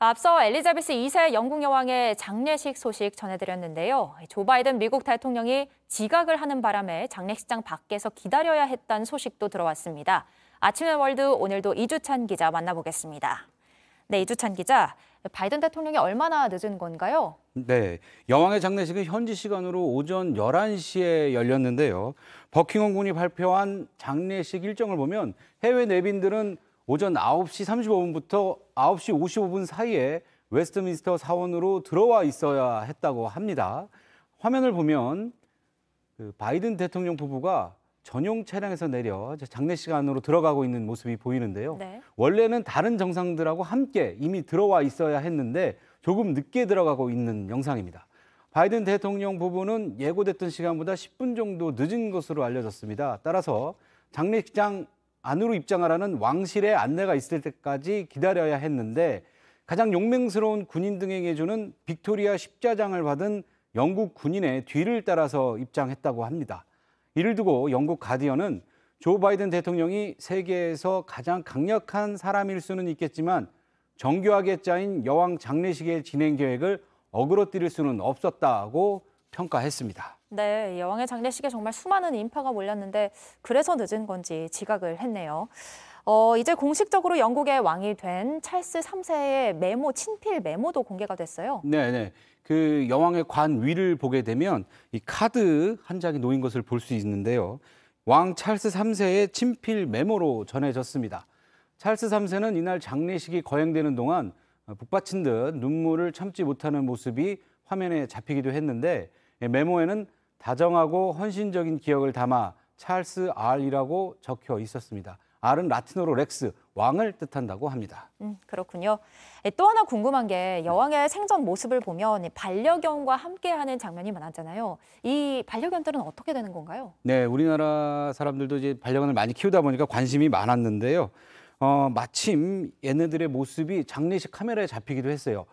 앞서 엘리자베스 2세 영국 여왕의 장례식 소식 전해드렸는데요. 조 바이든 미국 대통령이 지각을 하는 바람에 장례식장 밖에서 기다려야 했다는 소식도 들어왔습니다. 아침의 월드 오늘도 이주찬 기자 만나보겠습니다. 네, 이주찬 기자, 바이든 대통령이 얼마나 늦은 건가요? 네, 여왕의 장례식은 현지 시간으로 오전 11시에 열렸는데요. 버킹엄궁이 발표한 장례식 일정을 보면 해외 내빈들은 오전 9시 35분부터 9시 55분 사이에 웨스트민스터 사원으로 들어와 있어야 했다고 합니다. 화면을 보면 바이든 대통령 부부가 전용 차량에서 내려 장례식 안으로 들어가고 있는 모습이 보이는데요. 네. 원래는 다른 정상들하고 함께 이미 들어와 있어야 했는데 조금 늦게 들어가고 있는 영상입니다. 바이든 대통령 부부는 예고됐던 시간보다 10분 정도 늦은 것으로 알려졌습니다. 따라서 장례식장 안으로 입장하라는 왕실의 안내가 있을 때까지 기다려야 했는데 가장 용맹스러운 군인 등에게 주는 빅토리아 십자장을 받은 영국 군인의 뒤를 따라서 입장했다고 합니다. 이를 두고 영국 가디언은 조 바이든 대통령이 세계에서 가장 강력한 사람일 수는 있겠지만 정교하게 짜인 여왕 장례식의 진행 계획을 어그러뜨릴 수는 없었다고 평가했습니다. 네, 여왕의 장례식에 정말 수많은 인파가 몰렸는데 그래서 늦은 건지 지각을 했네요. 이제 공식적으로 영국의 왕이 된 찰스 3세의 메모, 친필 메모도 공개가 됐어요. 네. 그 여왕의 관 위를 보게 되면 이 카드 한 장이 놓인 것을 볼 수 있는데요. 왕 찰스 3세의 친필 메모로 전해졌습니다. 찰스 3세는 이날 장례식이 거행되는 동안 북받친 듯 눈물을 참지 못하는 모습이 화면에 잡히기도 했는데 메모에는 다정하고 헌신적인 기억을 담아 찰스 R이라고 적혀 있었습니다. R은 라틴어로 렉스, 왕을 뜻한다고 합니다. 그렇군요. 또 하나 궁금한 게 여왕의 생전 모습을 보면 반려견과 함께하는 장면이 많았잖아요. 이 반려견들은 어떻게 되는 건가요? 네, 우리나라 사람들도 이제 반려견을 많이 키우다 보니까 관심이 많았는데요. 마침 얘네들의 모습이 장례식 카메라에 잡히기도 했어요.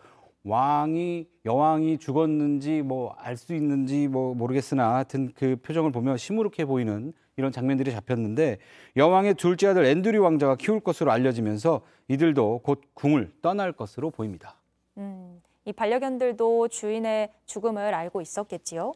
여왕이 죽었는지 알 수 있는지 모르겠으나 하여튼 그 표정을 보면 시무룩해 보이는 이런 장면들이 잡혔는데 여왕의 둘째 아들 앤드류 왕자가 키울 것으로 알려지면서 이들도 곧 궁을 떠날 것으로 보입니다. 이 반려견들도 주인의 죽음을 알고 있었겠지요.